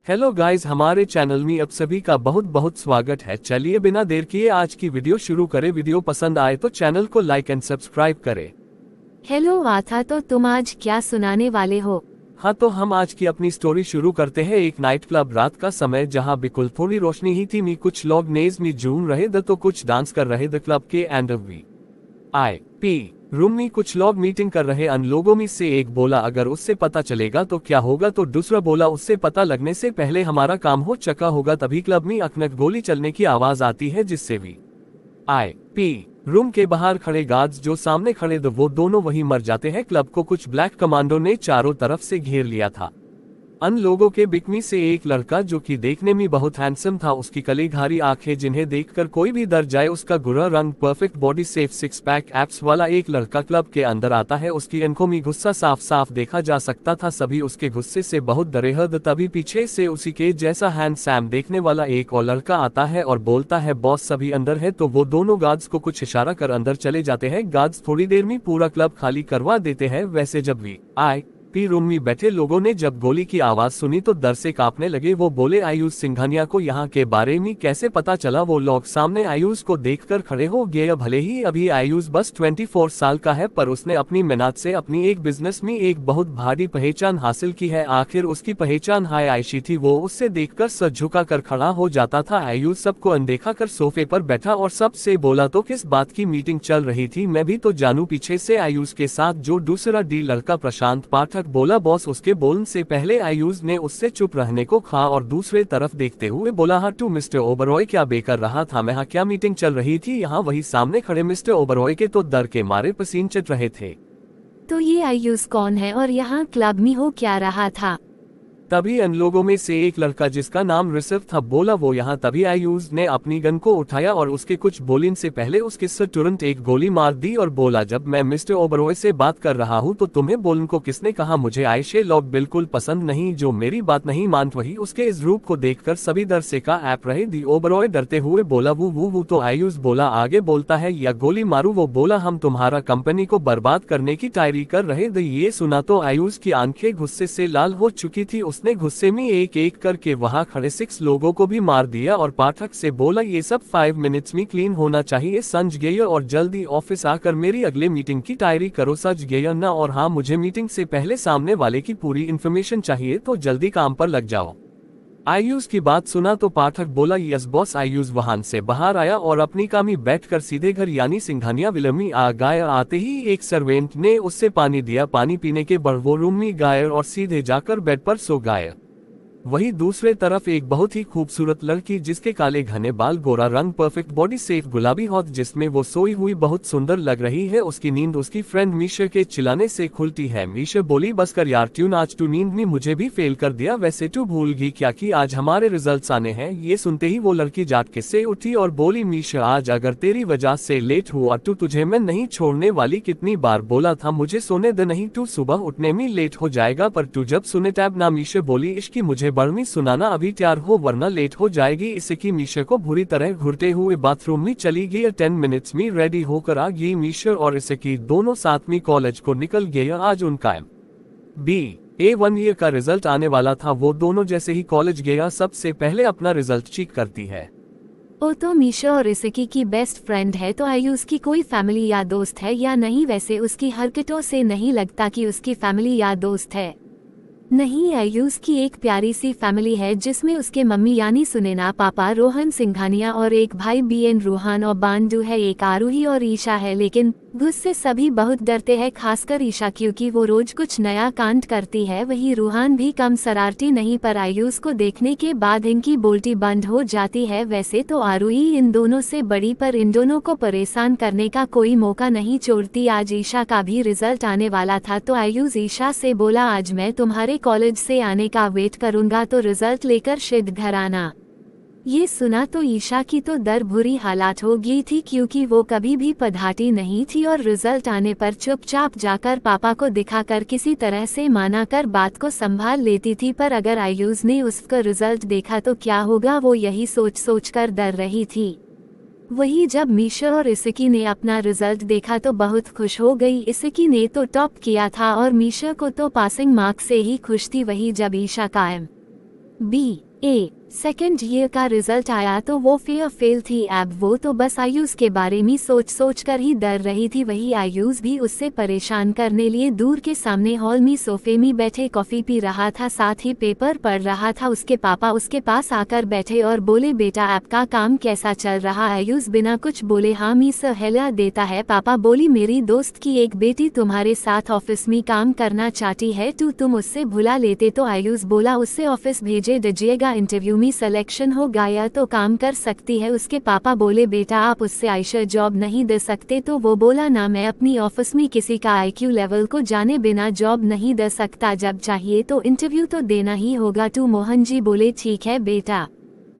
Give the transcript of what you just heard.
Hello guys, हमारे channel में आप सभी का बहुत बहुत स्वागत है। चलिए बिना देर किए आज की वीडियो शुरू करें। वीडियो पसंद आए तो चैनल को लाइक एंड सब्सक्राइब करें। हेलो वाथा, तो तुम आज क्या सुनाने वाले हो? हाँ, तो हम आज की अपनी स्टोरी शुरू करते हैं। एक नाइट क्लब, रात का समय, जहाँ बिल्कुल थोड़ी रोशनी ही थी। मी कुछ लोग नेज में झूम रहे थे तो कुछ डांस कर रहे थे। क्लब के and V I P room में कुछ लोग मीटिंग कर रहे। अन लोगों में से एक बोला, अगर उससे पता चलेगा तो क्या होगा? तो दूसरा बोला, उससे पता लगने से पहले हमारा काम हो चुका होगा। तभी क्लब में अचानक गोली चलने की आवाज आती है, जिससे भी आई पी रूम के बाहर खड़े गार्ड्स जो सामने खड़े थे वो दोनों वहीं मर जाते हैं। क्लब को कुछ ब्लैक कमांडो ने चारों तरफ से घेर लिया था। अन लोगों के बीच में से एक लड़का, जो कि देखने में बहुत हैंडसम था, उसकी कली घारी आंखें जिन्हें देखकर कोई भी डर जाए, उसका गोरा रंग, perfect body, safe six pack abs वाला एक लड़का क्लब के अंदर आता है। उसकी आंखों में गुस्सा साफ साफ देखा जा सकता था। सभी उसके गुस्से से बहुत डरे थे। तभी पीछे से उसी के जैसा हैंडसम देखने वाला एक और लड़का आता है और बोलता है, बॉस सभी अंदर है। तो वो दोनों गार्ड्स को कुछ इशारा कर अंदर चले जाते हैं। गार्ड्स थोड़ी देर में पूरा क्लब खाली करवा देते हैं। वैसे जब भी आई पी रूम में बैठे लोगों ने जब गोली की आवाज सुनी तो डर से कांपने लगे। वो बोले, आयुष सिंघानिया को यहाँ के बारे में कैसे पता चला? वो लोग सामने आयुष को देखकर खड़े हो गए। भले ही अभी आयुष बस 24 साल का है, पर उसने अपनी मेहनत से अपनी एक बिजनेस में एक बहुत भारी पहचान हासिल की है। आखिर उसकी पहचान हाय आयशी थी। वो उससे देखकर सर झुका कर खड़ा हो जाता था। आयुष सबको अनदेखा कर सोफे पर बैठा और सबसे बोला, तो किस बात की मीटिंग चल रही थी? मैं भी तो जानू। पीछे से आयुष के साथ जो दूसरा डी लड़का प्रशांत पाठक बोला, बॉस। उसके बोलने से पहले आयुष ने उससे चुप रहने को कहा और दूसरे तरफ देखते हुए बोला, हाँ टू मिस्टर ओबरॉय, क्या बेकर रहा था? मैं हाँ, क्या मीटिंग चल रही थी यहाँ? वही सामने खड़े मिस्टर ओबरॉय के तो डर के मारे पसीने चट रहे थे। तो ये आयुष कौन है और यहाँ क्लब में हो क्या रहा था? तभी उन लोगों में से एक लड़का, जिसका नाम ऋषभ था, बोला, वो यहाँ। तभी आयुष ने अपनी गन को उठाया और उसके कुछ बोलने से पहले उसके सर तुरंत एक गोली मार दी और बोला, जब मैं मिस्टर ओबरॉय से बात कर रहा हूँ तो तुम्हें बोलने को किसने कहा? मुझे आयशे लोग बिल्कुल पसंद नहीं जो मेरी बात नहीं मानते। वही उसके इस रूप को देखकर सभी डर से का ऐप रहे। दी ओबरॉय डरते हुए बोला, वो तो आयुष बोला, आगे बोलता है या गोली मारू? वो बोला, हम तुम्हारा कंपनी को बर्बाद करने की तैयारी कर रहे थे। ये सुना तो आयुष की आंखें गुस्से से लाल हो चुकी थी। उसने गुस्से में एक एक करके वहां खड़े 6 लोगों को भी मार दिया और पाठक से बोला, ये सब 5 मिनट्स में क्लीन होना चाहिए, समझ गए? और जल्दी ऑफिस आकर मेरी अगले मीटिंग की तैयारी करो, समझ गए ना? और हाँ, मुझे मीटिंग से पहले सामने वाले की पूरी इन्फॉर्मेशन चाहिए, तो जल्दी काम पर लग जाओ। आयुष की बात सुना तो पाठक बोला, यस बॉस। आयुष वाहन से बाहर आया और अपनी कामी बैठकर सीधे घर यानी सिंघानिया विला में आ गया। आते ही एक सर्वेंट ने उससे पानी दिया। पानी पीने के बाद वो रूम में गया और सीधे जाकर बेड पर सो गया। वही दूसरे तरफ एक बहुत ही खूबसूरत लड़की, जिसके काले घने बाल, गोरा रंग, परफेक्ट बॉडी, सेफ गुलाबी होठ, जिसमें वो सोई हुई बहुत सुंदर लग रही है। उसकी नींद उसकी फ्रेंड मीशा के चिल्लाने से खुलती है। मीशा बोली, बस कर यार ट्यून, आज तू नींद में मुझे भी फेल कर दिया। वैसे तू भूल गई क्या कि आज हमारे रिजल्ट्स आने हैं? ये सुनते ही वो लड़की झटके से उठी और बोली, मीशा आज अगर तेरी वजह से लेट हुआ तो तुझे मैं नहीं छोड़ने वाली। कितनी बार बोला था मुझे सोने दे, नहीं तू सुबह उठने में लेट हो जाएगा, पर तू जब सुने टैब ना। मीशा बोली, इश्की मुझे बड़मी सुनाना, अभी तैयार हो वरना लेट हो जाएगी। इससे की मीशा को बुरी तरह घुरते हुए बाथरूम में चली गई। 10 मिनट्स में रेडी होकर आ गई मीशा और इससे की दोनों साथ में कॉलेज को निकल गए। आज उनका MBA 1 ईयर का रिजल्ट आने वाला था। वो दोनों जैसे ही कॉलेज गया सबसे पहले अपना रिजल्ट चेक करती है। ओ, तो मीशा और इसकी की बेस्ट फ्रेंड है, तो आयुष की कोई फैमिली या दोस्त है या नहीं? वैसे उसकी हरकतों से नहीं लगता कि उसकी फैमिली या दोस्त है। नहीं, आयुष की एक प्यारी सी फैमिली है, जिसमें उसके मम्मी यानी सुनैना, पापा रोहन सिंघानिया और एक भाई BN रोहन और बांडू है, एक आरूही और ईशा है। लेकिन उससे सभी बहुत डरते हैं, खासकर ईशा, क्योंकि वो रोज कुछ नया कांड करती है। वही रूहान भी कम शरारती नहीं, पर आयुष को देखने के बाद इनकी बोलती बंद हो जाती है। वैसे तो आरूही इन दोनों से बड़ी, पर इन दोनों को परेशान करने का कोई मौका नहीं छोड़ती। आज ईशा का भी रिजल्ट आने वाला था, तो आयुष ईशा से बोला, आज मैं तुम्हारे कॉलेज से आने का वेट करूंगा, तो रिजल्ट लेकर शीघ्र घर आना। ये सुना तो ईशा की तो डर बुरी हालात हो गई थी, क्योंकि वो कभी भी पढ़ाती नहीं थी और रिजल्ट आने पर चुपचाप जाकर पापा को दिखाकर किसी तरह से माना कर बात को संभाल लेती थी। पर अगर आयुष ने उसका रिजल्ट देखा तो क्या होगा, वो यही सोच सोच कर डर रही थी। वही जब मीशा और इसकी ने अपना रिजल्ट देखा तो बहुत खुश हो गई। इसकी ने तो टॉप किया था और मीशा को तो पासिंग मार्क्स से ही खुश थी। वही जब ईशा का बी ए सेकेंड ईयर का रिजल्ट आया तो वो फेल थी। अब वो तो बस आयुष के बारे में सोच कर ही डर रही थी। वही आयुष भी उससे परेशान करने लिए दूर के सामने हॉल में सोफे में बैठे कॉफी पी रहा था, साथ ही पेपर पढ़ रहा था। उसके पापा उसके पास आकर बैठे और बोले, बेटा आपका काम कैसा चल रहा? आयुष बिना कुछ बोले हाँ मी सहेला देता है। पापा बोली, मेरी दोस्त की एक बेटी तुम्हारे साथ ऑफिस में काम करना चाहती है, तुम उससे भुला लेते तो? आयुष बोला, उससे ऑफिस भेजे दीजिएगा, इंटरव्यू में सिलेक्शन हो गया तो काम कर सकती है। उसके पापा बोले, बेटा आप उससे आयशर जॉब नहीं दे सकते? तो वो बोला, ना मैं अपनी ऑफिस में किसी का IQ लेवल को जाने बिना जॉब नहीं दे सकता, जब चाहिए तो इंटरव्यू तो देना ही होगा। मोहन जी बोले, ठीक है बेटा।